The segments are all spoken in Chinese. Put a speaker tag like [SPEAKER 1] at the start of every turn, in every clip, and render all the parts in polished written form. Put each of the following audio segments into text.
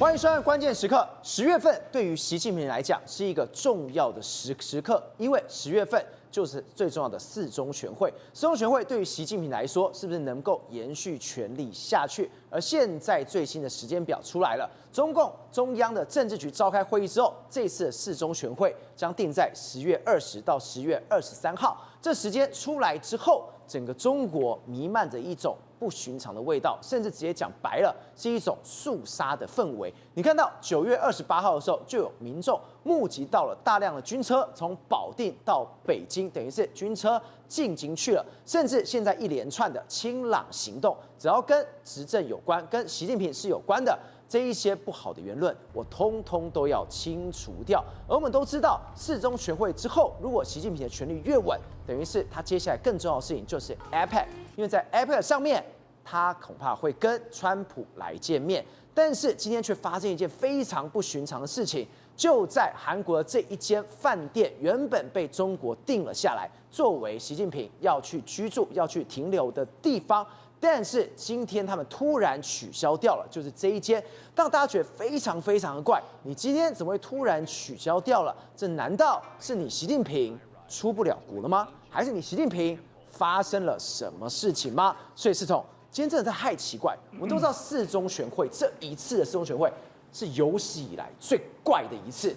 [SPEAKER 1] 欢迎收看《关键时刻》。10月份对于习近平来讲是一个重要的时刻，因为10月份就是最重要的4中全会。4中全会对于习近平来说，是不是能够延续权力下去？而现在最新的时间表出来了，中共中央的政治局召开会议之后，这次的4中全会将定在10月20到10月23号。这时间出来之后，整个中国弥漫着一种不寻常的味道，甚至直接讲白了，是一种肃杀的氛围。你看到9月28号的时候，就有民众募集到了大量的军车，从保定到北京，等于是军车进京去了。甚至现在一连串的清朗行动，只要跟执政有关、跟习近平是有关的这一些不好的言论，我通通都要清除掉。而我们都知道，4中全会之后，如果习近平的权力越稳，等于是他接下来更重要的事情就是 APEC， 因为在 APEC 上面，他恐怕会跟川普来见面。但是今天却发生一件非常不寻常的事情，就在韩国的这一间饭店，原本被中国定了下来，作为习近平要去居住、要去停留的地方。但是今天他们突然取消掉了，就是这一间，让大家觉得非常非常的怪。你今天怎么会突然取消掉了？这难道是你习近平出不了国了吗？还是你习近平发生了什么事情吗？所以世统，今天真的太奇怪。我们都知道4中全会这一次的4中全会是有史以来最怪的一次，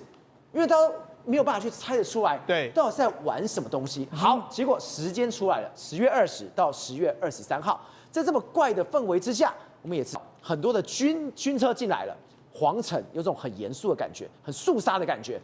[SPEAKER 1] 因为大家没有办法去猜得出来，
[SPEAKER 2] 对，
[SPEAKER 1] 到底是在玩什么东西。好，结果时间出来了，10月20到10月23号。在这么怪的氛围之下，我们也知道很多的军车进来了，皇城有种很严肃的感觉，很肃杀的感觉。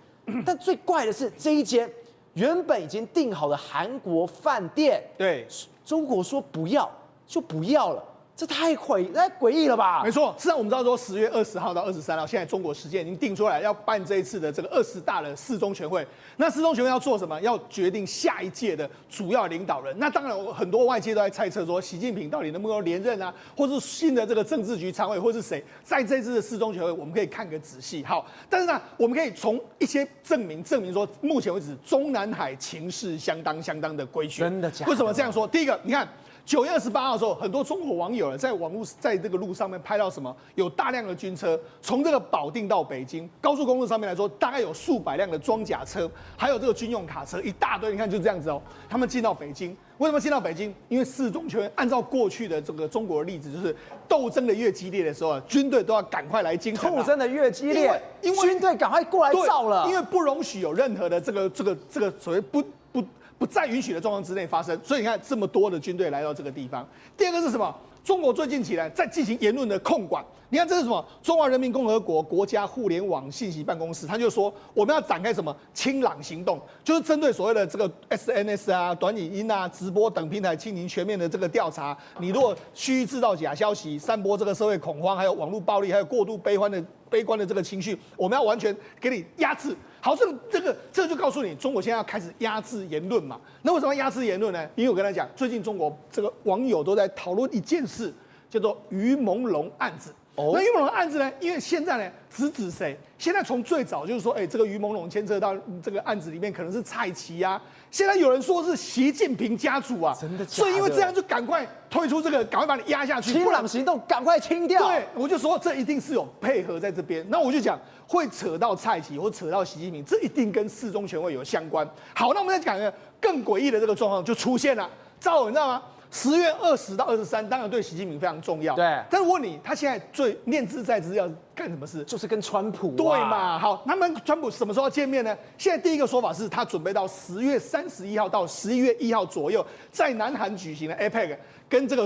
[SPEAKER 1] 但最怪的是这一间原本已经订好的韩国饭店，
[SPEAKER 2] 对，
[SPEAKER 1] 中国说不要就不要了。这太诡异了吧？
[SPEAKER 2] 没错，事实上我们知道说10月20号到23号，现在中国时间已经定出来要办这一次的这个20大的4中全会。那4中全会要做什么？要决定下一届的主要领导人。那当然，很多外界都在猜测说，习近平到底能不能连任啊，或是新的这个政治局常委会是谁？在这次的4中全会，我们可以看个仔细。好，但是呢，我们可以从一些证明说，目前为止中南海情势相当的规矩。
[SPEAKER 1] 真的假的？
[SPEAKER 2] 为什么这样说？第一个，你看。9月28号的时候，很多中国网友在网络在这个路上面拍到什么？有大量的军车从这个保定到北京高速公路上面来说，大概有数百辆的装甲车，还有这个军用卡车一大堆。你看就这样子哦，他们进到北京。为什么进到北京？因为4中全会按照过去的这个中国的例子，就是斗争的越激烈的时候，军队都要赶快来京城。
[SPEAKER 1] 斗争的越激烈，因为军队赶快过来造了，
[SPEAKER 2] 因为不容许有任何的这个所谓不再允许的状况之内发生，所以你看这么多的军队来到这个地方。第二个是什么？中国最近起来在进行言论的控管。你看这是什么？中华人民共和国国家互联网信息办公室，他就说我们要展开什么清朗行动，就是针对所谓的这个 SNS 啊、短影音啊、直播等平台进行全面的这个调查。你如果蓄意制造假消息、散播这个社会恐慌，还有网络暴力，还有过度悲观的这个情绪，我们要完全给你压制。好，这个就告诉你，中国现在要开始压制言论嘛？那为什么要压制言论呢？因为我跟他讲，最近中国这个网友都在讨论一件事，叫做于朦胧案子。那于朦胧案子呢？因为现在呢，指谁？现在从最早就是说，这个于朦胧牵扯到这个案子里面可能是蔡奇啊。现在有人说是习近平家族啊，
[SPEAKER 1] 真的假的？
[SPEAKER 2] 所以因为这样就赶快推出这个，赶快把你压下去，
[SPEAKER 1] 清朗行动赶快清掉。
[SPEAKER 2] 对，我就说这一定是有配合在这边。那我就讲会扯到蔡奇或扯到习近平，这一定跟4中全会有相关。好，那我们再讲一个更诡异的这个状况就出现了，赵你知道吗？10月20到23，当然对习近平非常重要。
[SPEAKER 1] 对，
[SPEAKER 2] 但是我问你，他现在最念兹在兹要干什么事？
[SPEAKER 1] 就是跟川普、啊。
[SPEAKER 2] 对嘛？好，他们川普什么时候要见面呢？现在第一个说法是他准备到10月31号到11月1号左右，在南韩举行的 APEC 跟这个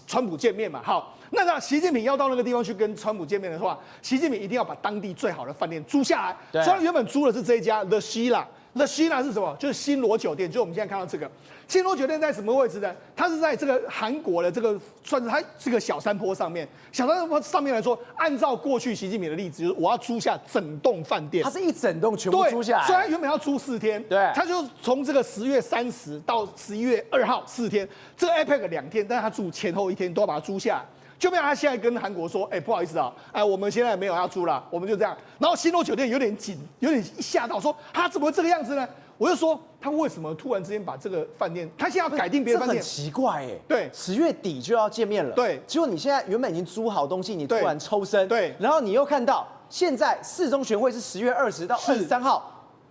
[SPEAKER 2] 川普见面嘛。好，那习近平要到那个地方去跟川普见面的话，习近平一定要把当地最好的饭店租下来。
[SPEAKER 1] 对，
[SPEAKER 2] 所以原本租的是这一家 The Shilla。The Shilla 是什么？就是新罗酒店，就是我们现在看到这个新罗酒店在什么位置呢？它是在这个韩国的这个算是它这个小山坡上面。小山坡上面来说，按照过去习近平的例子，就是我要租下整栋饭店。
[SPEAKER 1] 它是一整栋全部租下来。
[SPEAKER 2] 虽然原本要租4天，
[SPEAKER 1] 对，
[SPEAKER 2] 他就从这个10月30到11月2号4天，这个 APEC 2天，但是他住前后1天都要把它租下来。就没有他现在跟韩国说，不好意思啊，我们现在没有要租了，我们就这样。然后新罗酒店有点紧，有点吓到，说他怎么会这个样子呢？我就说他为什么突然之间把这个饭店，他现在要改定别的饭店，
[SPEAKER 1] 这很奇怪哎。
[SPEAKER 2] 对
[SPEAKER 1] ，10月底就要见面了。
[SPEAKER 2] 对，
[SPEAKER 1] 结果你现在原本已经租好东西，你突然抽身。
[SPEAKER 2] 对，
[SPEAKER 1] 然后你又看到现在四中全会是10月20到23号。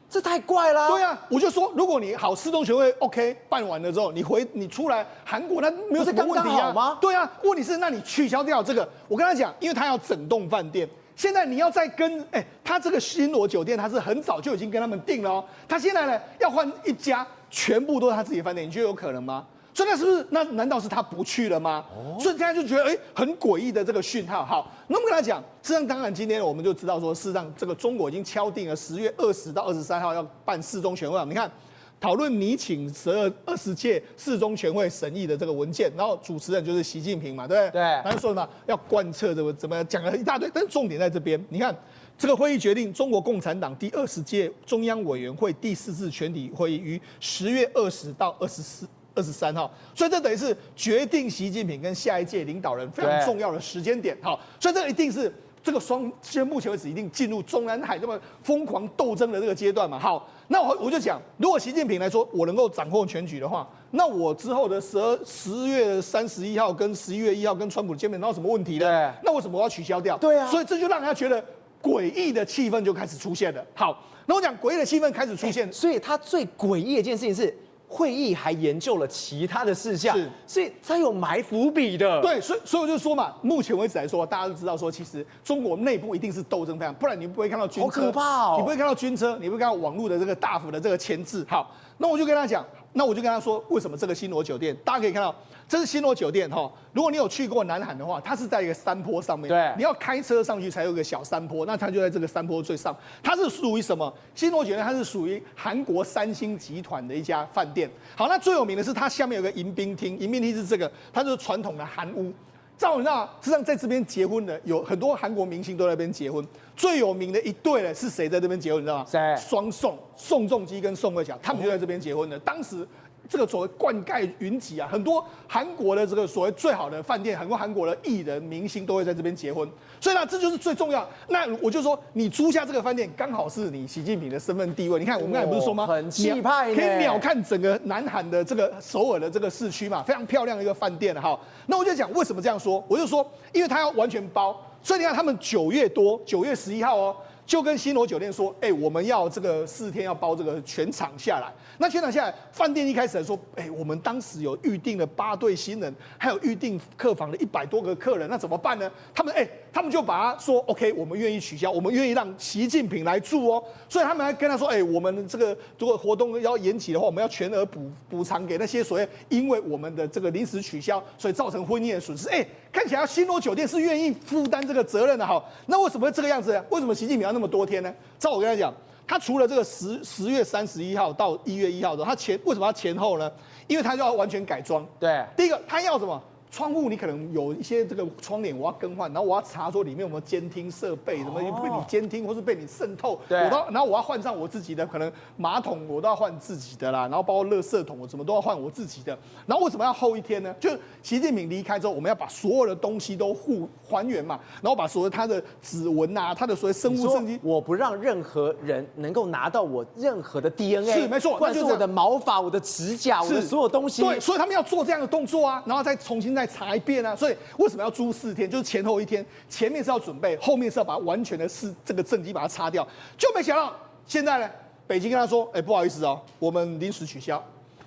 [SPEAKER 1] 这太怪了。
[SPEAKER 2] 对啊，我就说，如果你好四中全会 OK 办完了之后，你出来韩国，那没有什么问题啊？
[SPEAKER 1] 吗？
[SPEAKER 2] 对啊，问题是那你取消掉这个，我跟他讲，因为他要整栋饭店，现在你要再跟他这个新罗酒店，他是很早就已经跟他们订了哦，他现在呢要换一家，全部都是他自己的饭店，你觉得有可能吗？所以那是不是那难道是他不去了吗？所以现在就觉得很诡异的这个讯号。好，那我们跟他讲，事实上当然今天我们就知道说，事实上这个中国已经敲定了10月20到23号要办四中全会。你看，讨论拟请20届四中全会审议的这个文件，然后主持人就是习近平嘛，对不对？
[SPEAKER 1] 对。
[SPEAKER 2] 他就说什么要贯彻怎么讲了一大堆，但是重点在这边，你看。这个会议决定，中国共产党第20届中央委员会第4次全体会议于10月20到23号，所以这等于是决定习近平跟下一届领导人非常重要的时间点。好，所以这个一定是这个现在目前为止一定进入中南海这么疯狂斗争的这个阶段嘛。好，那我就讲，如果习近平来说我能够掌控全局的话，那我之后的10月31号跟11月1号跟川普见面，那有什么问题呢？那为什么我要取消掉？
[SPEAKER 1] 对啊，
[SPEAKER 2] 所以这就让人家觉得。诡异的气氛就开始出现了。好，那我讲诡异的气氛开始出现，
[SPEAKER 1] 所以他最诡异的一件事情是，会议还研究了其他的事项，所以他有埋伏笔的。
[SPEAKER 2] 对，所以我就说嘛，目前为止来说，大家都知道说，其实中国内部一定是斗争非常，不然你不会看到军车，
[SPEAKER 1] 好可怕哦！
[SPEAKER 2] 你不会看到军车，你不会看到网络的这个大幅的这个牵制。好，那我就跟他讲，那我就跟他说，为什么这个新罗酒店，大家可以看到。这是新罗酒店哈，如果你有去过南韩的话，它是在一个山坡上面，
[SPEAKER 1] 对，
[SPEAKER 2] 你要开车上去才有一个小山坡，那它就在这个山坡最上。它是属于什么？新罗酒店它是属于韩国三星集团的一家饭店。好，那最有名的是它下面有个迎宾厅，迎宾厅是这个，它就是传统的韩屋。照你知道，实际上在这边结婚的有很多韩国明星都在那边结婚，最有名的一对呢是谁在这边结婚？你知道吗？
[SPEAKER 1] 谁？
[SPEAKER 2] 双宋仲基跟宋慧乔，他们就在这边结婚的。当时。这个所谓灌溉云集啊，很多韩国的这个所谓最好的饭店，很多韩国的艺人明星都会在这边结婚，所以呢，这就是最重要。那我就说，你租下这个饭店，刚好是你习近平的身份地位。你看，我们刚才不是说吗？
[SPEAKER 1] 很气派，
[SPEAKER 2] 可以秒看整个南韩的这个首尔的这个市区嘛，非常漂亮的一个饭店哈。那我就讲为什么这样说，我就说，因为他要完全包，所以你看他们9月11号哦。就跟新罗酒店说，我们要这个4天要包这个全场下来。那全场下来，饭店一开始来说，我们当时有预定了8对新人，还有预定客房的100多个客人，那怎么办呢？他们就把他说 ，OK， 我们愿意取消，我们愿意让习近平来住哦。所以他们还跟他说，我们这个如果活动要延期的话，我们要全额补偿给那些所谓因为我们的这个临时取消，所以造成婚宴的损失。看起来新罗酒店是愿意负担这个责任的哈。那为什么会这个样子呢？为什么习近平要那么多天呢？照我跟他讲，他除了这个10月31号到1月1号的，他为什么要前后呢？因为他就要完全改装。
[SPEAKER 1] 对，
[SPEAKER 2] 第一个他要什么？窗户你可能有一些这个窗帘我要更换，然后我要查说里面有没有监听设备，什么被你监听或是被你渗透，然后我要换上我自己的，可能马桶我都要换自己的啦，然后包括垃圾桶我什么都要换我自己的。然后为什么要后一天呢？就是习近平离开之后，我们要把所有的东西都还原嘛，然后把所有他的指纹啊，他的所谓生物证据，
[SPEAKER 1] 我不让任何人能够拿到我任何的 DNA，
[SPEAKER 2] 是没错，
[SPEAKER 1] 或者是我的毛发、我的指甲、我的所有东西。
[SPEAKER 2] 对，所以他们要做这样的动作啊，然后再重新再查一遍啊。所以为什么要租4天？就是前后1天，前面是要准备，后面是要把完全的这个政绩把它擦掉。就没想到现在呢，北京跟他说，不好意思哦，我们临时取消，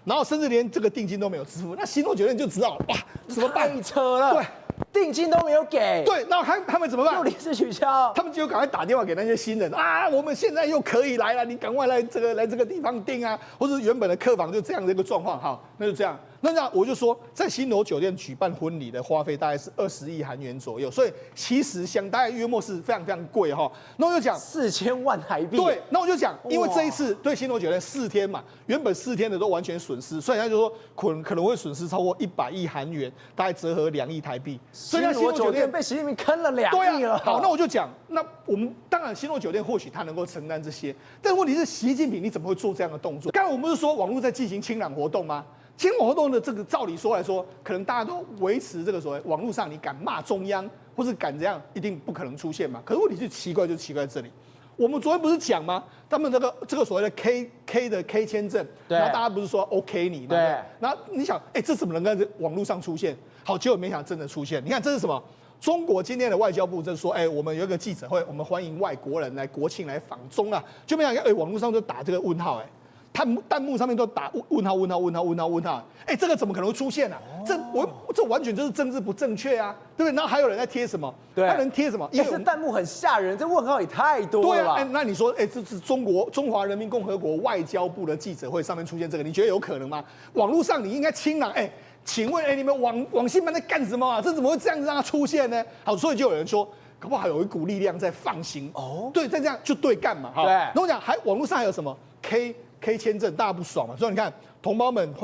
[SPEAKER 2] 然后甚至连这个定金都没有支付。那新罗酒店就知道哇，怎么办？
[SPEAKER 1] 太扯了。
[SPEAKER 2] 对。
[SPEAKER 1] 定金都没有给，
[SPEAKER 2] 对，那他们怎么办？
[SPEAKER 1] 又临时取消，
[SPEAKER 2] 他们就赶快打电话给那些新人啊，我们现在又可以来了，你赶快来这个地方订啊，或者原本的客房就这样的一个状况，好，那就这样。那我就说，在新罗酒店举办婚礼的花费大概是20亿韩元左右，所以其实大概约莫是非常非常贵哈。那我就讲
[SPEAKER 1] 4000万台币。
[SPEAKER 2] 对，那我就讲，因为这一次对新罗酒店4天嘛，原本4天的都完全损失，所以他就说可能会损失超过100亿韩元，大概折合2亿台币。
[SPEAKER 1] 所以新罗酒店被习近平坑了2亿了。
[SPEAKER 2] 好，那我就讲，那我们当然新罗酒店或许他能够承担这些，但问题是习近平你怎么会做这样的动作？刚才我们不是说网络在进行清朗活动吗？清朗活动的这个照理说来说，可能大家都维持这个所谓网络上你敢骂中央或是敢这样，一定不可能出现嘛。可是问题是奇怪就奇怪在这里，我们昨天不是讲吗？他们这个所谓的 K 签证，然后大家不是说 OK 你，对不对？然后你想，这怎么能在网络上出现？好，结果没想到真的出现。你看这是什么？中国今天的外交部就说，我们有一个记者会，我们欢迎外国人来国庆来访中啊，就没想到，网络上就打这个问号，弹幕上面都打问号，这个怎么可能会出现啊？这完全就是政治不正确啊，对不对？然后还有人在贴什么？
[SPEAKER 1] 对，
[SPEAKER 2] 还有人贴什么？
[SPEAKER 1] 因为这弹幕很吓人，这问号也太多了吧？
[SPEAKER 2] 对啊，那你说，这是中华人民共和国外交部的记者会上面出现这个，你觉得有可能吗？网络上你应该清朗，请问，你们网信办在干什么啊？这怎么会这样子让它出现呢？好，所以就有人说，搞不好有一股力量在放行对，再这样就对干嘛？
[SPEAKER 1] 对，
[SPEAKER 2] 然后我讲网络上还有什么 K 签证，大家不爽嘛？所以你看，同胞们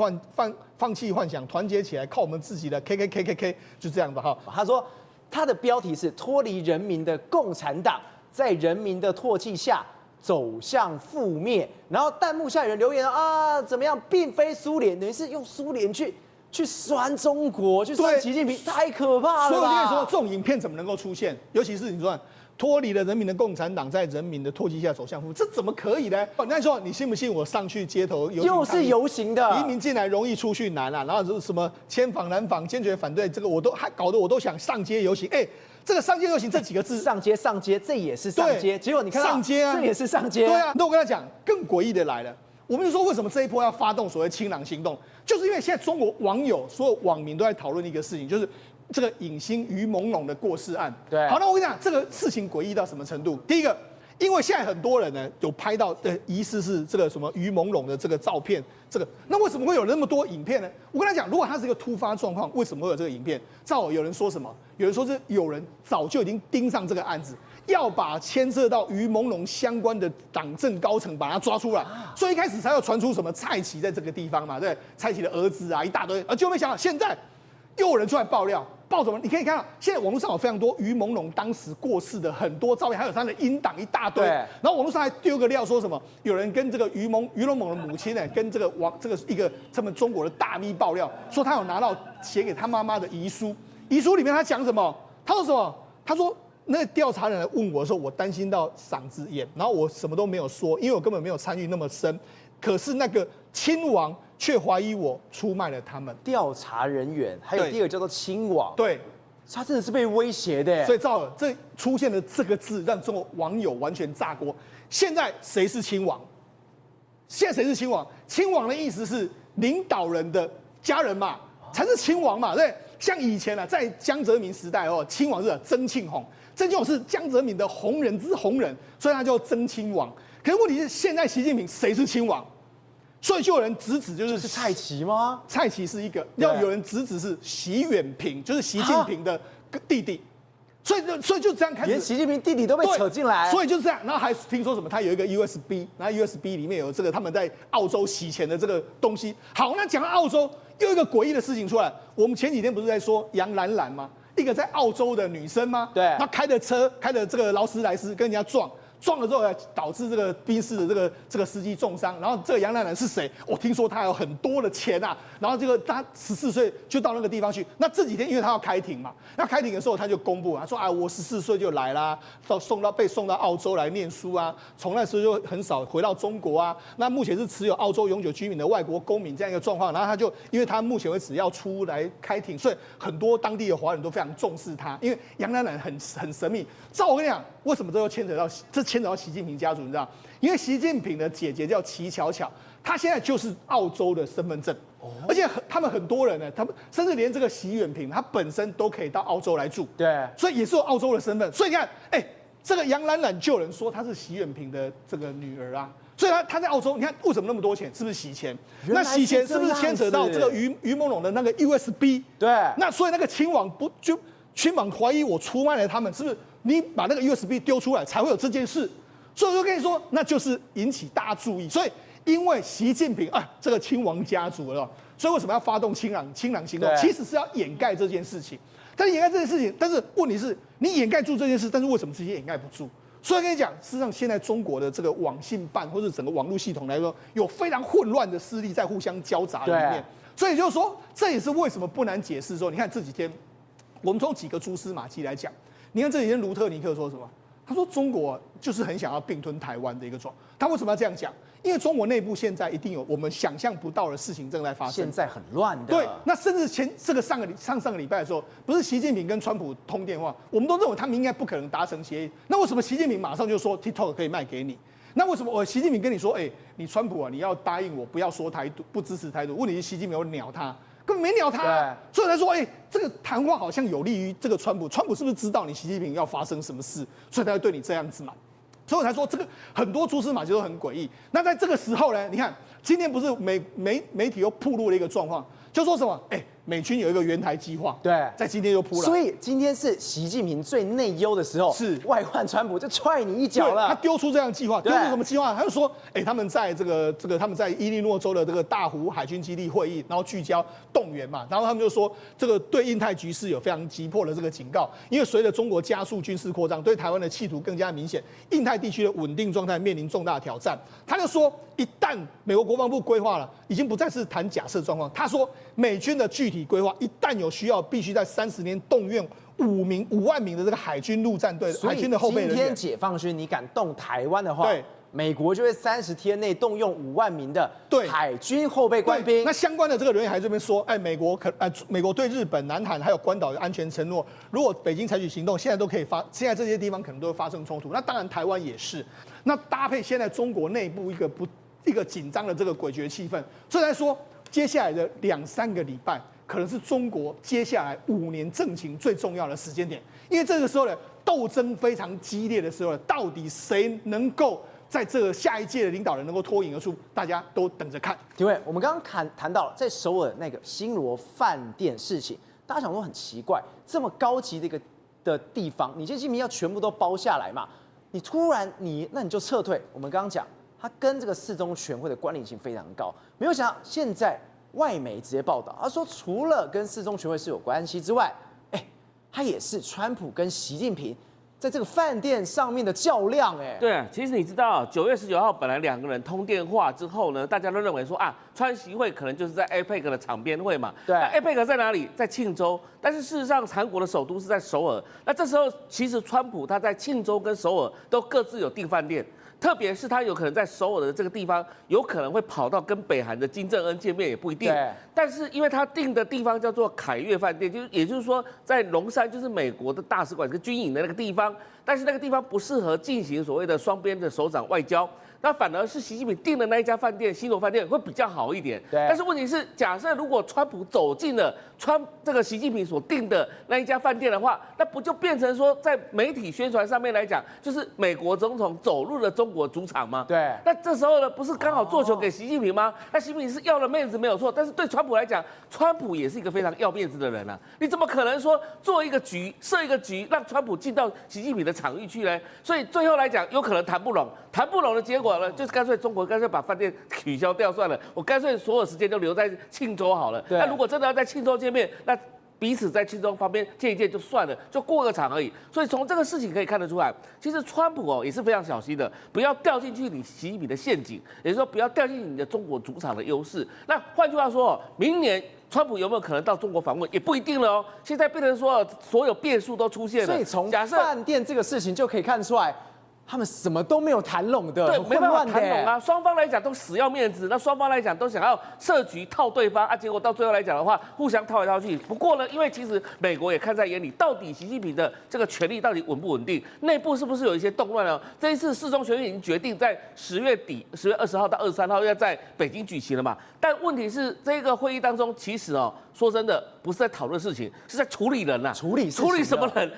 [SPEAKER 2] 放弃幻想，团结起来，靠我们自己的 K， 就这样吧哈。
[SPEAKER 1] 他说他的标题是脱离人民的共产党，在人民的唾弃下走向覆灭。然后弹幕下有人留言啊，怎么样，并非苏联，等于是用苏联去酸中国，去酸习近平，太可怕了吧？
[SPEAKER 2] 所以我跟你说，这种影片怎么能够出现？尤其是你说脱离了人民的共产党，在人民的唾弃下走向覆灭，这怎么可以呢？那说你信不信我上去街头游行？
[SPEAKER 1] 又是游行的，
[SPEAKER 2] 移民进来容易出去难啊，然后什么千访难访，坚决反对这个，搞得我都想上街游行。这个上街游行这几个字，
[SPEAKER 1] 上街，这也是上街。结果你看
[SPEAKER 2] 上街啊，
[SPEAKER 1] 这也是上街。
[SPEAKER 2] 对啊，那我跟他讲，更诡异的来了。我们就说为什么这一波要发动所谓清朗行动，就是因为现在中国网友所有网民都在讨论一个事情，就是这个影星于朦胧的过世案。
[SPEAKER 1] 对，
[SPEAKER 2] 好，那我跟你讲，这个事情诡异到什么程度？第一个，因为现在很多人呢有拍到疑似是这个什么于朦胧的这个照片，那为什么会有那么多影片呢？我跟他讲，如果它是一个突发状况，为什么会有这个影片？照有人说什么？有人说是有人早就已经盯上这个案子。要把牵涉到于朦胧相关的党政高层把他抓出来，所以一开始才要传出什么蔡奇在这个地方嘛，对，蔡奇的儿子啊一大堆，就没想到现在又有人出来爆料，爆什么？你可以看到现在网络上有非常多于朦胧当时过世的很多照片，还有他的音档一大堆，然后网络上还丢个料说什么，有人跟这个于朦胧的母亲跟这个一个他们中国的大咪爆料，说他有拿到写给他妈妈的遗书，遗书里面他讲什么？他说什么？他说。那个调查人来问我的时候，我担心到嗓子眼，然后我什么都没有说，因为我根本没有参与那么深。可是那个亲王却怀疑我出卖了他们。
[SPEAKER 1] 调查人员还有第二个叫做亲王，
[SPEAKER 2] 对，
[SPEAKER 1] 他真的是被威胁的。
[SPEAKER 2] 所以赵尔这出现了这个字，让中国网友完全炸锅。现在谁是亲王？现在谁是亲王？亲王的意思是领导人的家人嘛，才是亲王嘛，对。像以前啊，在江泽民时代亲王是曾庆红。曾庆红是江泽民的红人之红人，所以他叫曾亲王。可是问题是，现在习近平谁是亲王？所以就有人直指就是
[SPEAKER 1] 蔡奇吗？
[SPEAKER 2] 蔡奇是一个，要有人直指是习远平，就是习近平的弟弟。所以就这样开始，
[SPEAKER 1] 连习近平弟弟都被扯进来。
[SPEAKER 2] 所以就是这样，然后还听说什么，他有一个 USB， 然后 USB 里面有这个他们在澳洲洗钱的这个东西。好，那讲到澳洲，又一个诡异的事情出来。我们前几天不是在说杨兰兰吗？一个在澳洲的女生吗？
[SPEAKER 1] 对，
[SPEAKER 2] 她开的车，开的这个劳斯莱斯跟人家撞了之后，导致这个宾士的这个司机重伤。然后这个杨兰兰是谁？我听说她有很多的钱啊。然后她14岁就到那个地方去。那这几天因为她要开庭嘛，那开庭的时候她就公布啊，说我14岁就来啦，被送到澳洲来念书啊，从那时候就很少回到中国啊。那目前是持有澳洲永久居民的外国公民这样一个状况。然后她就因为她目前为止要出来开庭，所以很多当地的华人都非常重视她，因为杨兰兰很神秘。照我跟你讲，为什么这又牵扯到习近平家族？你知道，因为习近平的姐姐叫齐巧巧，她现在就是澳洲的身份证，而且他们很多人呢，他们甚至连这个习远平，他本身都可以到澳洲来住，
[SPEAKER 1] 对，
[SPEAKER 2] 所以也是有澳洲的身份。所以你看，这个杨兰兰就有人说她是习近平的这个女儿啊，所以她在澳洲，你看为什么那么多钱？是不是洗钱？那洗钱是不是牵扯到这个于朦胧的那个 USB？
[SPEAKER 1] 对，
[SPEAKER 2] 那所以那个亲王亲王怀疑我出卖了他们，是不是？你把那个 USB 丢出来，才会有这件事。所以我就跟你说，那就是引起大家注意。所以因为习近平这个亲王家族了，所以为什么要发动清朗行动？其实是要掩盖这件事情。但是掩盖这件事情，但是问题是，你掩盖住这件事，但是为什么这些掩盖不住？所以跟你讲，事实上现在中国的这个网信办或者整个网络系统来说，有非常混乱的势力在互相交杂里面。所以就是说，这也是为什么不难解释说，你看这几天我们从几个蛛丝马迹来讲。你看这几天卢特尼克说什么？他说中国就是很想要并吞台湾的一个状。他为什么要这样讲？因为中国内部现在一定有我们想象不到的事情正在发生，
[SPEAKER 1] 现在很乱的。
[SPEAKER 2] 对，那甚至上个礼拜的时候，不是习近平跟川普通电话，我们都认为他们应该不可能达成协议。那为什么习近平马上就说 TikTok 可以卖给你？那为什么习近平跟你说，你川普啊，你要答应我不要说台独，不支持台独？问题是习近平有鸟他，根本没鸟他，所以才说，这个谈话好像有利于这个川普。川普是不是知道你习近平要发生什么事，所以才会对你这样子嘛？所以我才说这个很多蛛丝马迹都很诡异。那在这个时候呢，你看今天不是媒体又暴露了一个状况，就说什么美军有一个援台计划，
[SPEAKER 1] 对，
[SPEAKER 2] 在今天又扑了。
[SPEAKER 1] 所以今天是习近平最内忧的时候，
[SPEAKER 2] 是
[SPEAKER 1] 外患川普就踹你一脚了。
[SPEAKER 2] 他丢出这样的计划，丢出什么计划？他就说，他们在他们在伊利诺州的这个大湖海军基地会议，然后聚焦动员嘛，然后他们就说这个对印太局势有非常急迫的这个警告，因为随着中国加速军事扩张，对台湾的企图更加明显，印太地区的稳定状态面临重大挑战。他就说，一旦美国国防部规划了，已经不再是谈假设状况。他说，美军的具体规划一旦有需要，必须在30年动员5万名的这个海军陆战队、海军的后备人员。
[SPEAKER 1] 今天解放军你敢动台湾的话，
[SPEAKER 2] 对，
[SPEAKER 1] 美国就会30天内动用5万名的海军后备官兵。
[SPEAKER 2] 那相关的这个人员还这边说，美国对日本、南韩还有关岛有安全承诺，如果北京采取行动，现在都可以现在这些地方可能都会发生冲突。那当然台湾也是。那搭配现在中国内部一个紧张的这个诡谲气氛，所以来说，接下来的2-3个礼拜，可能是中国接下来5年政情最重要的时间点，因为这个时候呢，斗争非常激烈的时候呢，到底谁能够在这个下一届的领导人能够脱颖而出，大家都等着看。
[SPEAKER 1] 因为我们刚刚谈到了在首尔那个新罗饭店事情，大家想说很奇怪，这么高级的一个地方，你这些民要全部都包下来嘛？你突然那你就撤退。我们刚刚讲，它跟这个四中全会的关联性非常高，没有想到现在外媒直接报道，他说除了跟四中全会是有关系之外，他也是川普跟习近平在这个饭店上面的较量。
[SPEAKER 3] 对啊，其实你知道9月19号本来2个人通电话之后呢，大家都认为说川习会可能就是在 APEC 的场边会嘛。
[SPEAKER 1] 对，
[SPEAKER 3] 那 APEC 在哪里？在庆州。但是事实上，韩国的首都是在首尔。那这时候其实川普他在庆州跟首尔都各自有订饭店。特别是他有可能在首尔的这个地方，有可能会跑到跟北韩的金正恩见面，也不一定。但是因为他订的地方叫做凯悦饭店，也就是说在龙山，就是美国的大使馆跟军营的那个地方，但是那个地方不适合进行所谓的双边的首长外交。那反而是习近平订的那一家饭店，新罗饭店会比较好一点。但是问题是，假设如果川普走进了这个习近平所订的那一家饭店的话，那不就变成说，在媒体宣传上面来讲，就是美国总统走入了中国主场吗？
[SPEAKER 1] 对。
[SPEAKER 3] 那这时候呢，不是刚好做球给习近平吗？那习近平是要了面子没有错，但是对川普来讲，川普也是一个非常要面子的人啊。你怎么可能说做一个局，设一个局，让川普进到习近平的场域去呢？所以最后来讲，有可能谈不拢的结果。就是干脆中国干脆把饭店取消掉算了，我干脆所有时间都留在庆州好了。那如果真的要在庆州见面，那彼此在庆州旁边见一见就算了，就过个场而已。所以从这个事情可以看得出来，其实川普也是非常小心的，不要掉进去你习近平的陷阱，也就是说不要掉进你的中国主场的优势。那换句话说，明年川普有没有可能到中国访问也不一定了哦。现在变成说所有变数都出现了，
[SPEAKER 1] 所以从饭店这个事情就可以看出来。他们什么都没有谈拢的，
[SPEAKER 3] 对，没办法谈拢啊。双方来讲都死要面子，那双方来讲都想要设局套对方结果到最后来讲的话，互相套来套去。不过呢，因为其实美国也看在眼里，到底习近平的这个权力到底稳不稳定，内部是不是有一些动乱呢？这一次四中全会已经决定在10月底，10月20号到23号要在北京举行了嘛。但问题是，这个会议当中，其实说真的，不是在讨论事情，是在处理人呐。处理什么人？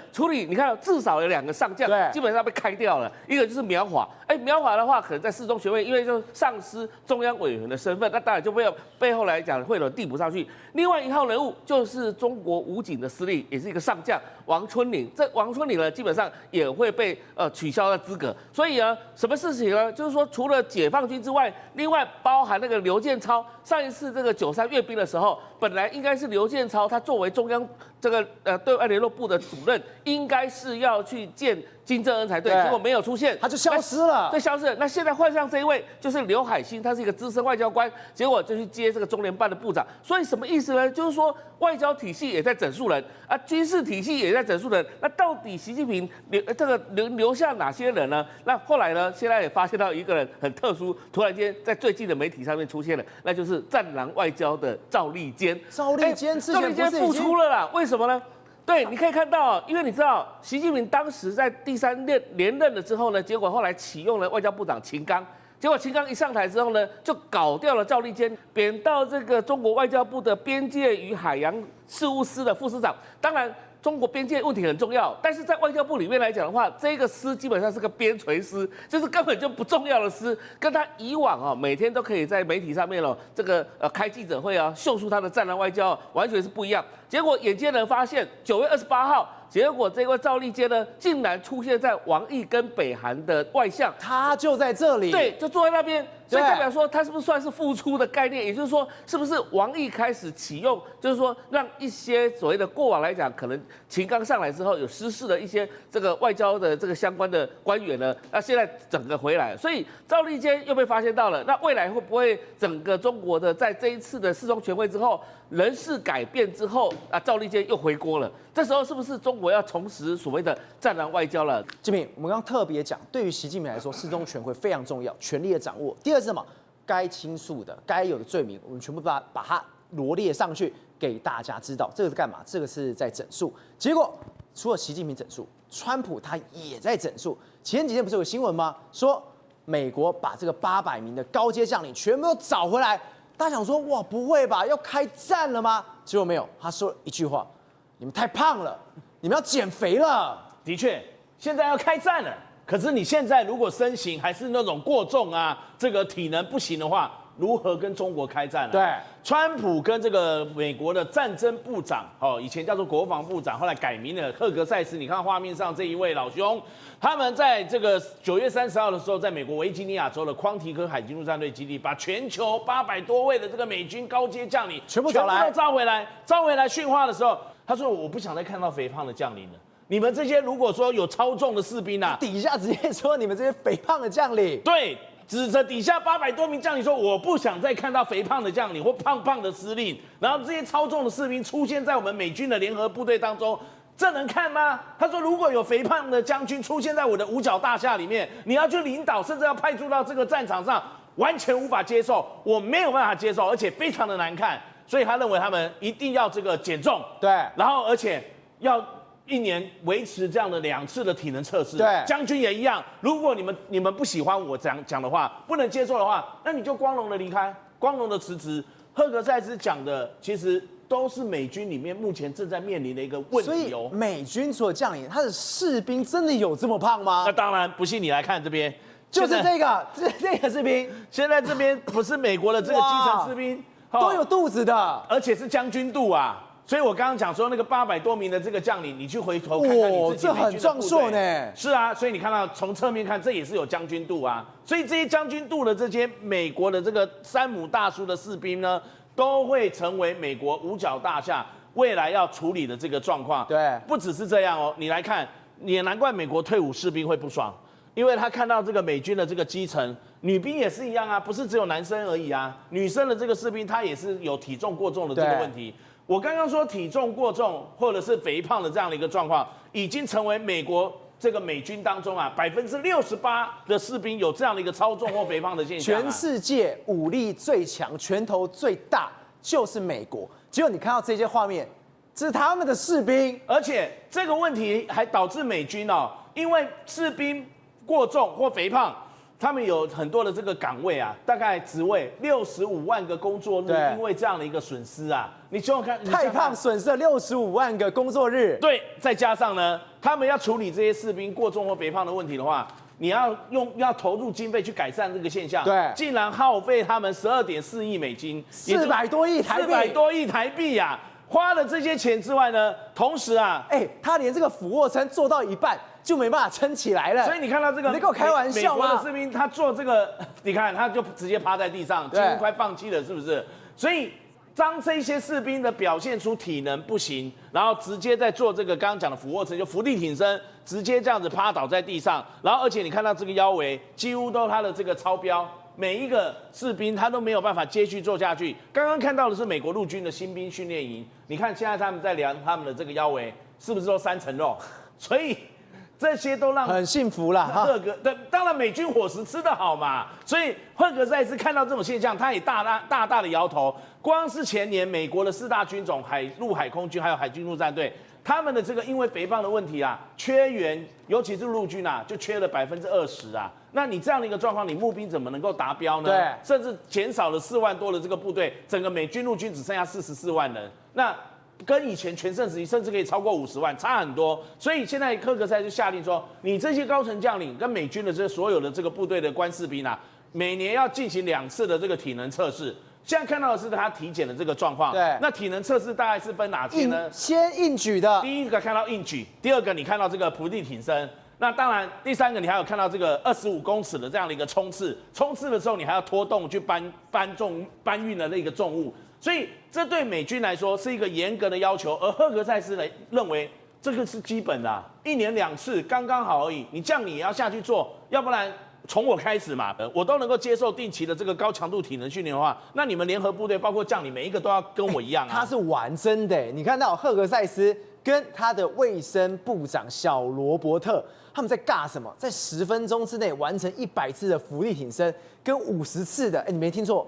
[SPEAKER 3] 你看至少有2个上将，基本上被开掉了。一个就是苗华，苗华的话，可能在四中全会，因为就上司中央委员的身份，那当然就背后来讲会有递补上去。另外一号人物就是中国武警的司令，也是一个上将王春林。这王春林呢，基本上也会被取消的资格。所以呢，什么事情呢？就是说，除了解放军之外，另外包含那个刘建超，上一次这个93阅兵的时候，本来应该是刘建超，他作为中央这个对外联络部的主任，应该是要去见金正恩才对，结果没有出现，
[SPEAKER 1] 他就消失了。了，
[SPEAKER 3] 对，消失了。那现在换上这一位就是刘海欣，他是一个资深外交官，结果就去接这个中联办的部长。所以什么意思呢？就是说外交体系也在整肃人啊，军事体系也在整肃人。那到底习近平留下哪些人呢？那后来呢？现在也发现到一个人很特殊，突然间在最近的媒体上面出现了，那就是战狼外交的赵立坚。
[SPEAKER 1] 赵立坚之前不是已经
[SPEAKER 3] 复出了啦？为什么呢？对，你可以看到，因为你知道，习近平当时在第3连任了之后呢，结果后来启用了外交部长秦刚，结果秦刚一上台之后呢，就搞掉了赵立坚，贬到这个中国外交部的边界与海洋事务司的副司长。当然，中国边界问题很重要，但是在外交部里面来讲的话，这个司基本上是个边陲司，就是根本就不重要的司，跟他以往每天都可以在媒体上面开记者会秀出他的战狼外交完全是不一样。结果眼尖人发现9月28号，结果这位赵立坚呢，竟然出现在王毅跟北韩的外相，
[SPEAKER 1] 他就在这里，
[SPEAKER 3] 对，就坐在那边。所以代表说，他是不是算是复出的概念？也就是说，是不是王毅开始启用，就是说让一些所谓的过往来讲，可能秦刚上来之后有失事的一些这个外交的这个相关的官员呢？那现在整个回来，所以赵立坚又被发现到了。那未来会不会整个中国的在这一次的4中全会之后，人事改变之后赵立坚又回锅了？这时候是不是中国要重拾所谓的战狼外交了？
[SPEAKER 1] 志平，我们刚刚特别讲，对于习近平来说，4中全会非常重要，权力的掌握。第二是什么？该倾诉的、该有的罪名，我们全部把它罗列上去给大家知道。这个是干嘛？这个是在整肃。结果除了习近平整肃，川普他也在整肃。前几天不是有新闻吗？说美国把这个800名的高阶将领全部都找回来。大家想说，哇，不会吧？要开战了吗？结果没有，他说一句话：你们太胖了，你们要减肥了。
[SPEAKER 4] 的确，现在要开战了。可是你现在如果身形还是那种过重啊，这个体能不行的话，如何跟中国开战呢？
[SPEAKER 1] 对，
[SPEAKER 4] 川普跟这个美国的战争部长，以前叫做国防部长，后来改名了赫格塞斯。你看画面上这一位老兄，他们在这个9月30号的时候，在美国维吉尼亚州的匡提克海军陆战队基地，把全球800多位的这个美军高阶将领
[SPEAKER 1] 全部
[SPEAKER 4] 都招回来。招回来训话的时候，他说：“我不想再看到肥胖的将领了。你们这些如果说有超重的士兵啊，
[SPEAKER 1] 底下直接说你们这些肥胖的将领，
[SPEAKER 4] 对，指着底下800多名将领说，我不想再看到肥胖的将领或胖胖的司令，然后这些超重的士兵出现在我们美军的联合部队当中，这能看吗？他说，如果有肥胖的将军出现在我的五角大厦里面，你要去领导，甚至要派驻到这个战场上，完全无法接受，我没有办法接受，而且非常的难看，所以他认为他们一定要这个减重，
[SPEAKER 1] 对，
[SPEAKER 4] 然后而且要1年维持这样的2次的体能测试，
[SPEAKER 1] 对，
[SPEAKER 4] 将军也一样。如果你们不喜欢我讲的话，不能接受的话，那你就光荣的离开，光荣的辞职。赫格塞斯讲的其实都是美军里面目前正在面临的一个问题哦。
[SPEAKER 1] 所以美军除了将领，他的士兵真的有这么胖吗？
[SPEAKER 4] 那当然，不信你来看这边，
[SPEAKER 1] 就是这个士兵，
[SPEAKER 4] 现在这边不是美国的这个基层士兵
[SPEAKER 1] 都有肚子的，
[SPEAKER 4] 而且是将军肚啊。所以我刚刚讲说那个800多名的这个将领，你去回头看看你自己美军的部队，
[SPEAKER 1] 这很壮硕呢。
[SPEAKER 4] 是啊，所以你看到从侧面看，这也是有将军肚啊。所以这些将军肚的这些美国的这个山姆大叔的士兵呢，都会成为美国五角大厦未来要处理的这个状况。
[SPEAKER 1] 对，
[SPEAKER 4] 不只是这样哦，你来看，也难怪美国退伍士兵会不爽，因为他看到这个美军的这个基层女兵也是一样啊，不是只有男生而已啊，女生的这个士兵她也是有体重过重的这个问题。我刚刚说体重过重或者是肥胖的这样的一个状况，已经成为美国这个美军当中68%的士兵有这样的一个超重或肥胖的现象。
[SPEAKER 1] 全世界武力最强、拳头最大就是美国，结果你看到这些画面，这是他们的士兵，
[SPEAKER 4] 而且这个问题还导致美军因为士兵过重或肥胖。他们有很多的这个岗位啊，大概职位65万个工作日，因为这样的一个损失啊，你想想看，
[SPEAKER 1] 太胖损失了65万个工作日。
[SPEAKER 4] 对，再加上呢，他们要处理这些士兵过重或肥胖的问题的话，你要投入经费去改善这个现象，
[SPEAKER 1] 对，
[SPEAKER 4] 竟然耗费他们12.4亿美金
[SPEAKER 1] ，400多亿台币
[SPEAKER 4] ，400多亿台币呀！花了这些钱之外呢，同时啊，
[SPEAKER 1] 他连这个俯卧撑做到一半就没办法撑起来了。
[SPEAKER 4] 所以你看到这个，
[SPEAKER 1] 你跟我开玩笑吗？
[SPEAKER 4] 美国的士兵他做这个，你看他就直接趴在地上，几乎快放弃了，是不是？所以当这些士兵的表现出体能不行，然后直接在做这个刚刚讲的俯卧撑，就伏地挺身直接这样子趴倒在地上，然后而且你看到这个腰围几乎都他的这个超标。每一个士兵他都没有办法接续做下去。刚刚看到的是美国陆军的新兵训练营，你看现在他们在量他们的这个腰围，是不是都3层肉？所以这些都让
[SPEAKER 1] 很幸福啦。
[SPEAKER 4] 赫格，当然美军伙食吃得好嘛，所以赫格塞斯看到这种现象，他也大大的摇头。光是前年美国的4大军种海陆海空军还有海军陆战队，他们的这个因为肥胖的问题啊，缺员，尤其是陆军啊，就缺了20%啊。那你这样的一个状况，你募兵怎么能够达标呢？
[SPEAKER 1] 对，
[SPEAKER 4] 甚至减少了4万多的这个部队，整个美军陆军只剩下44万人。那跟以前全盛时期甚至可以超过50万，差很多。所以现在赫格塞就下令说，你这些高层将领跟美军的这所有的这个部队的官士兵啊，每年要进行2次的这个体能测试。现在看到的是他体检的这个状况。
[SPEAKER 1] 对，
[SPEAKER 4] 那体能测试大概是分哪些呢？
[SPEAKER 1] 先硬举的，
[SPEAKER 4] 第一个看到硬举，第二个你看到这个伏地挺身。那当然，第三个你还有看到这个25公尺的这样的一个冲刺，冲刺的时候你还要拖动去搬运的那个重物，所以这对美军来说是一个严格的要求。而赫格塞斯呢认为这个是基本的啊，1年2次刚刚好而已，你将领也要下去做，要不然从我开始嘛，我都能够接受定期的这个高强度体能训练的话，那你们联合部队包括将领每一个都要跟我一样啊。
[SPEAKER 1] 他是玩真的，你看到赫格塞斯跟他的卫生部长小罗伯特。他们在尬什么？在10分钟之内完成100次的伏地挺身，跟50次的，你没听错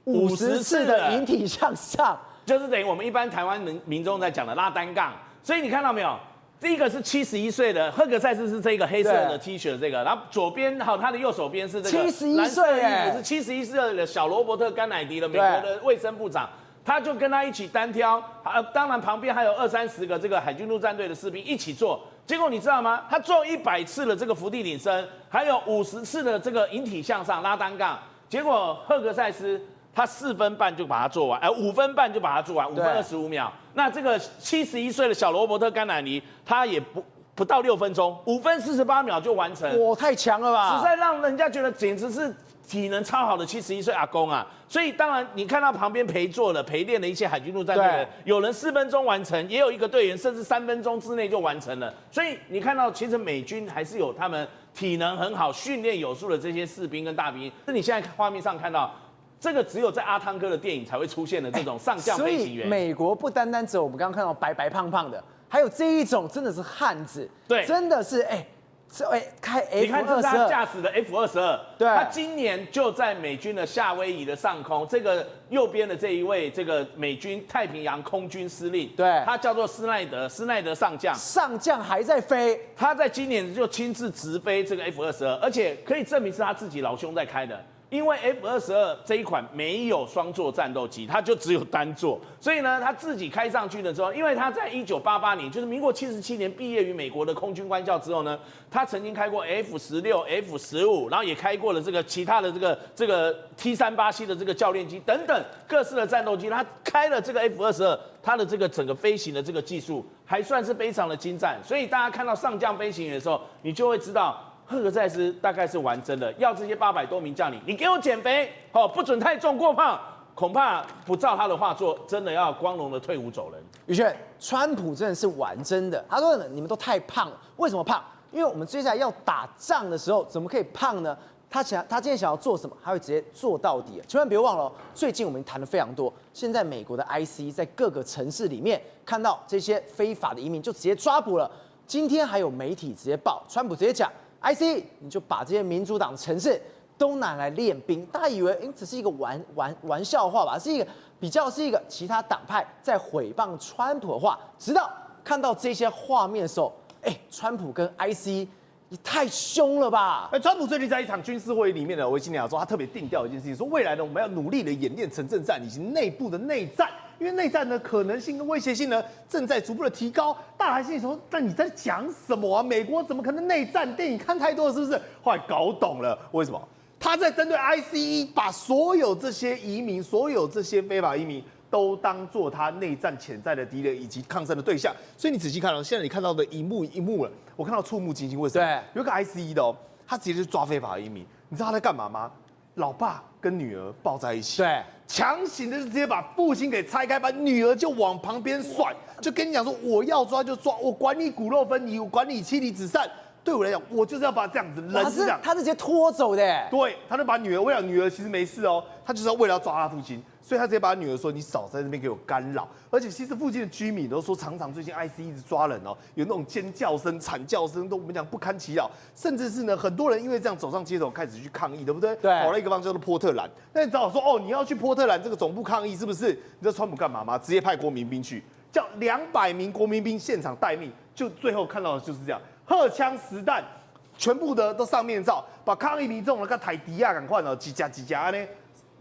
[SPEAKER 1] ，50次的引体向上，
[SPEAKER 4] 就是等于我们一般台湾民众在讲的拉单杠。所以你看到没有？第一个是71岁的赫格塞斯是这个黑色的 T 恤这个，然后左边好他的右手边是这个
[SPEAKER 1] 71岁
[SPEAKER 4] 蓝色衣服是71岁的小罗伯特甘乃迪的美国的卫生部长。他就跟他一起单挑，当然旁边还有20-30个这个海军陆战队的士兵一起做。结果你知道吗？他做100次的这个伏地挺身，还有50次的这个引体向上拉单杠。结果赫格塞斯他4分半就把它做完，5分半就把它做完，5分25秒。那这个71岁的小罗伯特甘乃尼，他也不到6分钟，5分48秒就完成。
[SPEAKER 1] 哇，太强了吧！
[SPEAKER 4] 实在让人家觉得简直是体能超好的71岁阿公啊！所以当然你看到旁边陪练的一些海军陆战队的，有人4分钟完成，也有一个队员甚至3分钟之内就完成了。所以你看到其实美军还是有他们体能很好、训练有素的这些士兵跟大兵。是你现在画面上看到。这个只有在阿汤哥的电影才会出现的这种上将飞行员。
[SPEAKER 1] 所以美国不单单只有我们刚刚看到白白胖胖的，还有这一种真的是汉子，
[SPEAKER 4] 对，
[SPEAKER 1] 真的是开 F22，
[SPEAKER 4] 你看这是他驾驶的 F22，
[SPEAKER 1] 对，
[SPEAKER 4] 他今年就在美军的夏威夷的上空，这个右边的这一位这个美军太平洋空军司令，
[SPEAKER 1] 对，
[SPEAKER 4] 他叫做施耐德上将
[SPEAKER 1] 还在飞，
[SPEAKER 4] 他在今年就亲自直飞这个 F22，而且可以证明是他自己老兄在开的。因为 F22这一款没有双座战斗机，它就只有单座，所以呢，他自己开上去的时候，因为他在1988年，就是民国77年毕业于美国的空军官校之后呢，他曾经开过 F16、F15，然后也开过了这个其他的这个 T38C 的这个教练机等等各式的战斗机，他开了这个 F22，他的这个整个飞行的这个技术还算是非常的精湛，所以大家看到上将飞行员的时候，你就会知道。赫格塞斯大概是玩真的，要这些800多名将领，你给我减肥，不准太重过胖，恐怕不照他的话做，真的要光荣的退伍走人。
[SPEAKER 1] 宇轩，川普真的是玩真的，他说你们都太胖了，为什么胖？因为我们接下来要打仗的时候，怎么可以胖呢？他今天想要做什么，他会直接做到底。千万别忘了，最近我们谈了非常多，现在美国的 IC 在各个城市里面看到这些非法的移民，就直接抓捕了。今天还有媒体直接报，川普直接讲。IC， 你就把这些民主党城市都拿来练兵，大家以为只是一个玩笑话吧，是一个比较是一个其他党派在毁谤川普的话，直到看到这些画面的时候，川普跟 IC 也太凶了吧！
[SPEAKER 5] 川普最近在一场军事会议里面呢，维吉尼亚州他特别定调一件事情，说未来呢我们要努力的演练城镇战以及内部的内战。因为内战呢，可能性跟威胁性呢正在逐步的提高。大家心里说，但你在讲什么啊？美国怎么可能内战？电影看太多了，是不是？后来搞懂了，为什么？他在针对 ICE， 把所有这些移民、所有这些非法移民都当做他内战潜在的敌人以及抗争的对象。所以你仔细看了，现在你看到的一幕了，我看到触目惊心。为什么？
[SPEAKER 1] 对，
[SPEAKER 5] 有一个 ICE 的他直接就抓非法移民。你知道他在干嘛吗？老爸跟女儿抱在一起，
[SPEAKER 1] 对，
[SPEAKER 5] 强行的就直接把父亲给拆开，把女儿就往旁边甩，就跟你讲说我要抓就抓，我管你骨肉分离，我管你妻离子散。对我来讲，我就是要把他这样子人是这样，
[SPEAKER 1] 他是直接拖走的，
[SPEAKER 5] 对，他就把女儿，我想女儿其实没事哦，他就是要为了要抓他父亲，所以他直接把女儿说你少在那边给我干扰。而且其实附近的居民都说，常常最近 IC 一直抓人哦，有那种尖叫声、惨叫声，都我们讲不堪其扰，甚至是呢，很多人因为这样走上街头开始去抗议，对不对？
[SPEAKER 1] 对，
[SPEAKER 5] 跑了一个方向叫做波特兰。那你只好说哦，你要去波特兰这个总部抗议是不是？你知道川普干嘛吗？直接派国民兵去，叫200名国民兵现场待命，就最后看到的就是这样，荷枪实弹。全部的都上面罩，把抗议民众呢跟台迪亚赶快呢几家呢？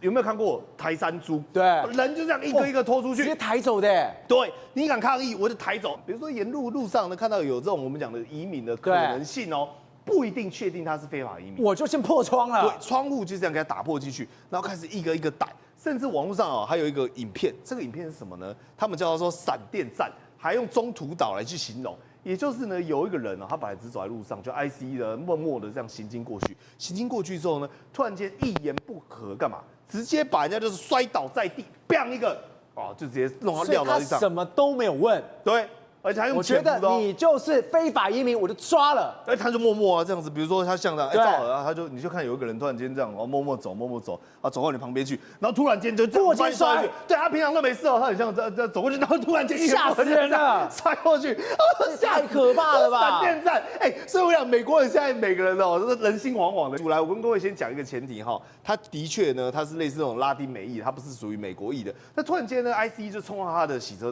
[SPEAKER 5] 有没有看过台山猪？
[SPEAKER 1] 对，
[SPEAKER 5] 人就这样一个一个拖出去，
[SPEAKER 1] 直接抬走的。
[SPEAKER 5] 对，你敢抗议，我就抬走。比如说沿路上呢看到有这种我们讲的移民的可能性哦，不一定确定他是非法移民，
[SPEAKER 1] 我就先破窗了。
[SPEAKER 5] 对，窗户就这样给他打破进去，然后开始一个一个逮。甚至网络上哦还有一个影片，这个影片是什么呢？他们叫它说闪电战，还用中途岛来去形容。也就是呢，有一个人呢，他本来只走在路上，就 IC 的默默的这样行经过去，行经过去之后呢，突然间一言不合干嘛？直接把人家就是摔倒在地，bang 一个，哦，就直接弄他撂到地上，
[SPEAKER 1] 什么都没有问。
[SPEAKER 5] 对，而且还用
[SPEAKER 1] 我觉得你就是非法移民，我就抓了。
[SPEAKER 5] 哎，他就默默啊这样子，比如说他像这样，哎，赵尔啊，你就看有一个人突然间这样，然后默默走啊，走到你旁边去，然后突然间就
[SPEAKER 1] 过肩摔，
[SPEAKER 5] 对他平常都没事哦，他很像这走过去，然后突然间
[SPEAKER 1] 吓死人了，
[SPEAKER 5] 摔过去，
[SPEAKER 1] 太可怕了吧！
[SPEAKER 5] 闪电战，哎，所以我想美国人现在每个人哦，都是人心惶惶的。来，我跟各位先讲一个前提哈，他的确呢，他是类似那种拉丁美裔，他不是属于美国裔的。那突然间呢 ，IC 就冲到他的洗车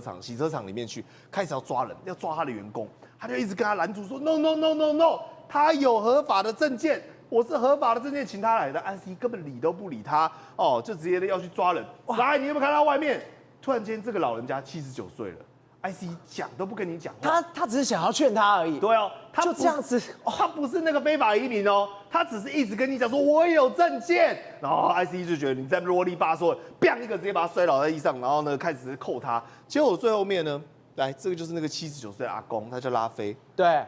[SPEAKER 5] 场里面去，开始要抓人，要抓他的员工，他就一直跟他拦住说 no， 他有合法的证件，我是合法的证件请他来的。IC 根本理都不理他，哦，就直接要去抓人。来，你有没有看到外面？突然间这个老人家79岁了。IC 讲都不跟你讲
[SPEAKER 1] 话，他只是想要劝他而已。
[SPEAKER 5] 对哦，他
[SPEAKER 1] 就这样子，
[SPEAKER 5] 他不是那个非法移民哦，他只是一直跟你讲说我有证件，然后 IC 就觉得你在啰里吧嗦，bang 一个直接把他摔倒在地上，然后呢开始扣他，结果最后面呢，来这个就是那个79岁的阿公，他叫拉菲，
[SPEAKER 1] 对，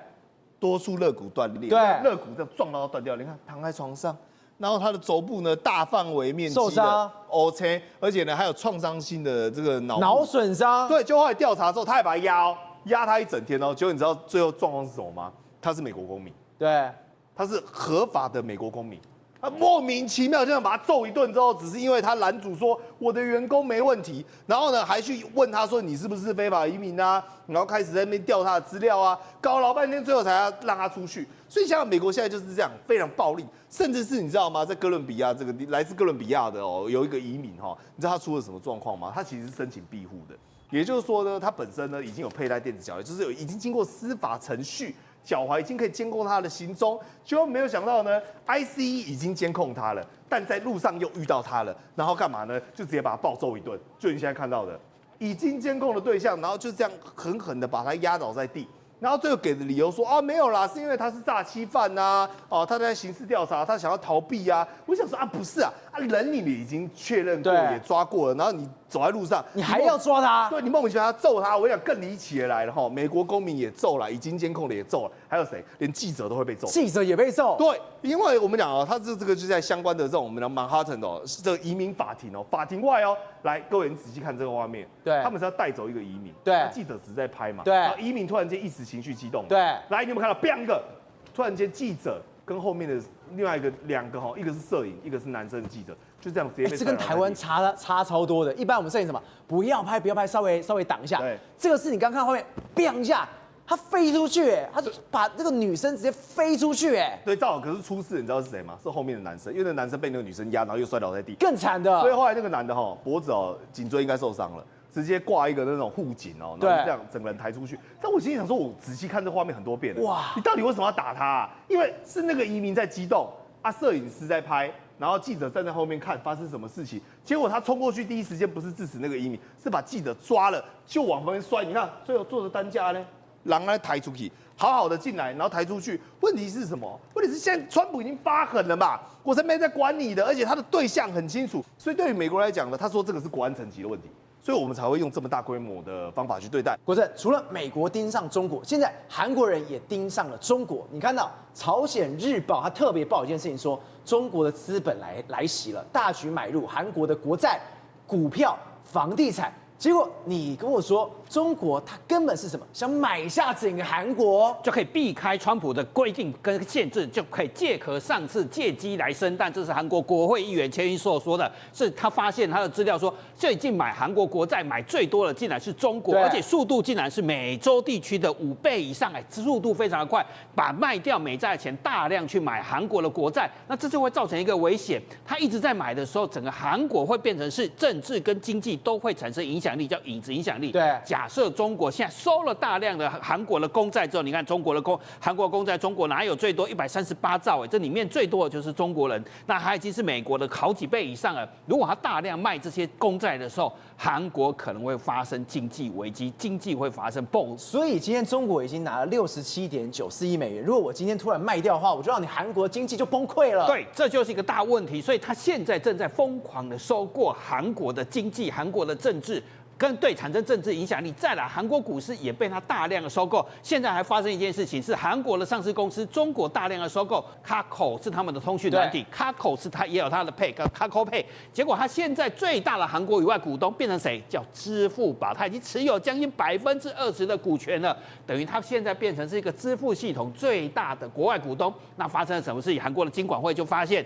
[SPEAKER 5] 多处肋骨断裂，
[SPEAKER 1] 对，
[SPEAKER 5] 肋骨这样撞到断掉，你看躺在床上。然后他的肘部呢，大范围面积
[SPEAKER 1] 受伤
[SPEAKER 5] ，OK， 而且呢还有创伤性的这个
[SPEAKER 1] 脑损伤。
[SPEAKER 5] 对，就后来调查之后，他还把他压他一整天哦。结果你知道最后状况是什么吗？他是美国公民，
[SPEAKER 1] 对，
[SPEAKER 5] 他是合法的美国公民。他莫名其妙这样把他揍一顿之后，只是因为他拦阻说我的员工没问题，然后呢还去问他说你是不是非法移民啊？然后开始在那边调他的资料啊，搞老半天，最后才要让他出去。所以想想美国现在就是这样，非常暴力，甚至是你知道吗？在哥伦比亚这个来自哥伦比亚的哦，有一个移民哈，你知道他出了什么状况吗？他其实是申请庇护的，也就是说呢，他本身呢已经有佩戴电子脚镣，就是已经经过司法程序。脚踝已经可以监控他的行踪，结果没有想到呢 ，IC 已经监控他了，但在路上又遇到他了，然后干嘛呢？就直接把他暴揍一顿，就你现在看到的，已经监控的对象，然后就这样狠狠的把他压倒在地。然后最后给的理由说啊没有啦，是因为他是诈欺犯呐，哦他在刑事调查，他想要逃避啊。我想说啊不是啊，人你已经确认过也抓过了，然后你走在路上，
[SPEAKER 1] 你还要抓他？
[SPEAKER 5] 对你莫名其妙揍他，我想更离奇的来了哈，美国公民也揍了，已经监控的也揍了，还有谁？连记者都会被揍，
[SPEAKER 1] 记者也被揍。
[SPEAKER 5] 对，因为我们讲哦，他这个就在相关的这种我们的曼哈顿哦，是这个移民法庭哦，法庭外哦，来各位你仔细看这个画面，
[SPEAKER 1] 对，
[SPEAKER 5] 他们是要带走一个移民，
[SPEAKER 1] 对，
[SPEAKER 5] 记者只是在拍嘛，
[SPEAKER 1] 对，
[SPEAKER 5] 然后移民突然间一时情绪激动，
[SPEAKER 1] 对，
[SPEAKER 5] 来你有没有看到，bang一个，突然间记者跟后面的另外两个哈，一个是摄影，一个是男生的记者，就这样直接被。
[SPEAKER 1] 这跟台湾差超多的。一般我们摄影什么不要拍，稍微挡一下。
[SPEAKER 5] 对，
[SPEAKER 1] 这个是你刚看画面，bang 一下，他飞出去，他把这个女生直接飞出去，
[SPEAKER 5] 对，正好可是出事，你知道是谁吗？是后面的男生，因为那个男生被那个女生压，然后又摔倒在地，
[SPEAKER 1] 更惨的。
[SPEAKER 5] 所以后来那个男的哈，脖子哦，颈椎应该受伤了。直接挂一个那种护颈哦，然后这样整个人抬出去。但我心里想说，我仔细看这画面很多遍了，哇，你到底为什么要打他啊？因为是那个移民在激动啊，摄影师在拍，然后记者站在后面看发生什么事情。结果他冲过去，第一时间不是致死那个移民，是把记者抓了，就往旁边摔。你看，最后坐着担架呢，让他抬出去，好好的进来，然后抬出去。问题是什么？问题是现在川普已经发狠了嘛，我才没在管你的，而且他的对象很清楚，所以对于美国来讲呢，他说这个是国安层级的问题。所以我们才会用这么大规模的方法去对待。
[SPEAKER 1] 国正，除了美国盯上中国，现在韩国人也盯上了中国。你看到朝鲜日报它特别报一件事情说，中国的资本来袭了，大举买入韩国的国债、股票、房地产。结果你跟我说，中国它根本是什么？想买下整个韩国，
[SPEAKER 6] 就可以避开川普的规定跟限制，就可以借壳上市，借机来生蛋。这是韩国国会议员钱云硕说的，是他发现他的资料说，最近买韩国国债买最多的竟然是中国，而且速度竟然是美洲地区的5倍以上，速度非常的快，把卖掉美债的钱大量去买韩国的国债，那这就会造成一个危险，他一直在买的时候，整个韩国会变成是政治跟经济都会产生影响力，叫影子影响力。
[SPEAKER 1] 对，
[SPEAKER 6] 假设中国现在收了大量的韩国的公债之后，你看韩国公债，中国哪有最多138兆？这里面最多的就是中国人，那它已经是美国的好几倍以上了。如果它大量卖这些公债的时候，韩国可能会发生经济危机，经济会发生崩。
[SPEAKER 1] 所以今天中国已经拿了67.94亿美元。如果我今天突然卖掉的话，我就让你韩国经济就崩溃了。
[SPEAKER 6] 对，这就是一个大问题。所以他现在正在疯狂的收购韩国的经济、韩国的政治。跟对产生政治影响力，再来韩国股市也被它大量的收购。现在还发生一件事情，是韩国的上市公司中国大量的收购 Kakao 是他们的通讯软体 ，Kakao 是它也有它的 Pay 跟 Kakao Pay。结果它现在最大的韩国以外股东变成谁？叫支付宝，它已经持有将近20%的股权了，等于它现在变成是一个支付系统最大的国外股东。那发生了什么事情？韩国的金管会就发现。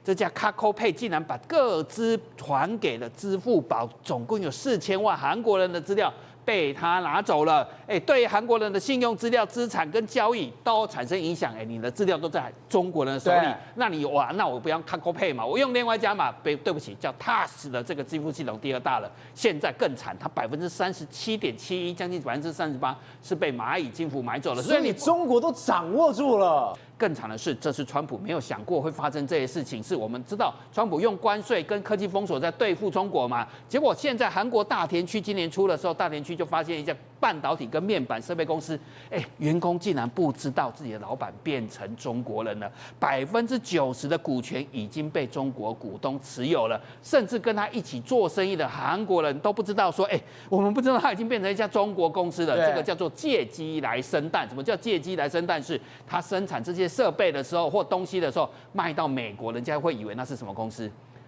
[SPEAKER 6] 这家 Kakao Pay 竟然把个资传给了支付宝，总共有4000万韩国人的资料被他拿走了。对于韩国人的信用资料、资产跟交易都产生影响。你的资料都在中国人的手里，那那我不要 Kakao Pay 嘛，我用另外一家嘛。对不起，叫 TAS 的这个支付系统第2大了。现在更惨，它37.71%，将近38%是被蚂蚁金服买走了。
[SPEAKER 1] 所以你中国都掌握住了。
[SPEAKER 6] 更惨的是，这是川普没有想过会发生这些事情。是我们知道，川普用关税跟科技封锁在对付中国嘛。结果现在韩国大田区今年初的时候，大田区就发现一家半导体跟面板设备公司，员工竟然不知道自己的老板变成中国人了，90%的股权已经被中国股东持有了，甚至跟他一起做生意的韩国人都不知道说，我们不知道他已经变成一家中国公司了。这个叫做借机来生蛋。什么叫借机来生蛋？是他生产这些设备的时候或东西的时候卖到美国，人家会以为那是什么公司？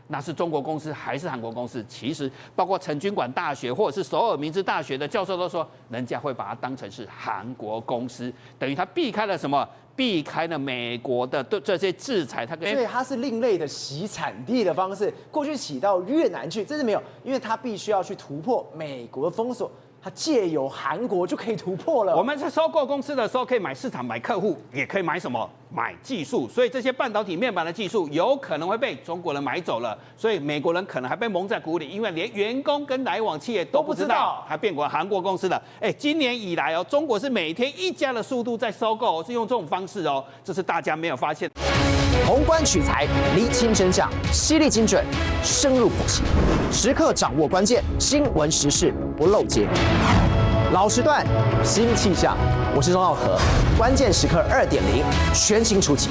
[SPEAKER 6] 那是中国公司还是韩国公司？其实包括成均馆大学或者是首尔明治大学的教授都说，人家会把它当成是韩国公司，等于他避开了什么？避开了美国的这些制裁。
[SPEAKER 1] 所以它是另类的洗产地的方式，过去洗到越南去，这是没有，因为它必须要去突破美国的封锁。它借由韩国就可以突破了。
[SPEAKER 6] 我们在收购公司的时候，可以买市场、买客户，也可以买什么？买技术。所以这些半导体面板的技术有可能会被中国人买走了，所以美国人可能还被蒙在鼓里，因为连员工跟来往企业都不知道，还变过韩国公司了。今年以来中国是每天1家的速度在收购，是用这种方式这是大家没有发现。
[SPEAKER 1] 宏观取材，厘清真相，犀利精准，深入剖析，时刻掌握关键新闻时事，不漏接。老时段，新气象，我是钟浩和，关键时刻2.0，全新出击。